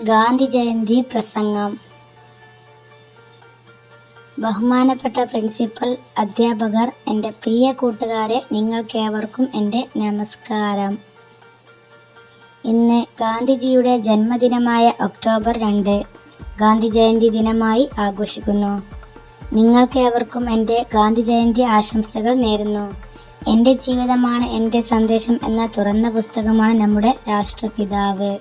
ഗാന്ധി ജയന്തി പ്രസംഗം. ബഹുമാനപ്പെട്ട പ്രിൻസിപ്പൽ, അധ്യാപകർ, എൻ്റെ പ്രിയ കൂട്ടുകാരെ, നിങ്ങൾക്കേവർക്കും എൻ്റെ നമസ്കാരം. ഇന്ന് ഗാന്ധിജിയുടെ ജന്മദിനമായ ഒക്ടോബർ 2 ഗാന്ധി ജയന്തി ദിനമായി ആഘോഷിക്കുന്നു. നിങ്ങൾക്കേവർക്കും എൻ്റെ ഗാന്ധി ജയന്തി ആശംസകൾ നേരുന്നു. എൻ്റെ ജീവിതമാണ് എൻ്റെ സന്ദേശം എന്ന തുറന്ന പുസ്തകമാണ് നമ്മുടെ രാഷ്ട്രപിതാവ്.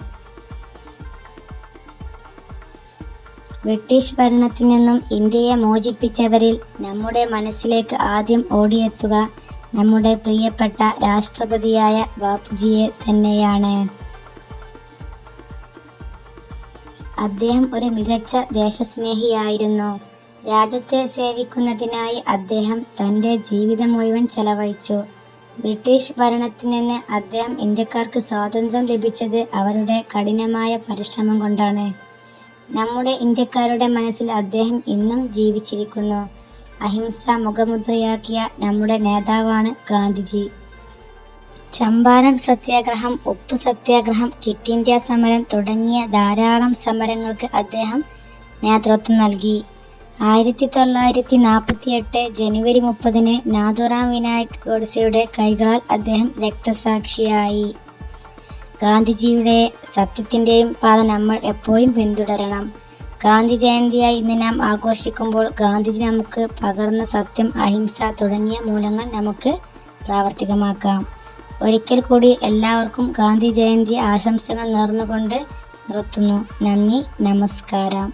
ബ്രിട്ടീഷ് ഭരണത്തിൽ നിന്നും ഇന്ത്യയെ മോചിപ്പിച്ചവരിൽ നമ്മുടെ മനസ്സിലേക്ക് ആദ്യം ഓടിയെത്തുക നമ്മുടെ പ്രിയപ്പെട്ട രാഷ്ട്രപതിയായ ബാപ്പുജിയെ തന്നെയാണ്. അദ്ദേഹം ഒരു മികച്ച ദേശസ്നേഹിയായിരുന്നു. രാജ്യത്തെ സേവിക്കുന്നതിനായി അദ്ദേഹം തൻ്റെ ജീവിതം മുഴുവൻ ചെലവഴിച്ചു. ബ്രിട്ടീഷ് ഭരണത്തിൽ നിന്ന് അദ്ദേഹം ഇന്ത്യക്കാർക്ക് സ്വാതന്ത്ര്യം ലഭിച്ചത് അവരുടെ കഠിനമായ പരിശ്രമം കൊണ്ടാണ്. നമ്മുടെ ഇന്ത്യക്കാരുടെ മനസ്സിൽ അദ്ദേഹം ഇന്നും ജീവിച്ചിരിക്കുന്നു. അഹിംസ മുഖമുദ്രയാക്കിയ നമ്മുടെ നേതാവാണ് ഗാന്ധിജി. ചമ്പാരൻ സത്യാഗ്രഹം, ഉപ്പു സത്യാഗ്രഹം, ക്വിറ്റ് ഇന്ത്യ സമരം തുടങ്ങിയ ധാരാളം സമരങ്ങൾക്ക് അദ്ദേഹം നേതൃത്വം നൽകി. 1948 ജനുവരി 30 നാഥുറാം വിനായക് ഗോഡ്സെയുടെ കൈകളാൽ അദ്ദേഹം രക്തസാക്ഷിയായി. ഗാന്ധിജിയുടെ സത്യത്തിൻ്റെയും പാത നമ്മൾ എപ്പോഴും പിന്തുടരണം. ഗാന്ധി ജയന്തിയായി ഇന്ന് നാം ആഘോഷിക്കുമ്പോൾ ഗാന്ധിജി നമുക്ക് പകർന്ന സത്യം, അഹിംസ തുടങ്ങിയ മൂല്യങ്ങൾ നമുക്ക് പ്രാവർത്തികമാക്കാം. ഒരിക്കൽ കൂടി എല്ലാവർക്കും ഗാന്ധി ജയന്തി ആശംസകൾ നേർന്നുകൊണ്ട് നിർത്തുന്നു. നന്ദി, നമസ്കാരം.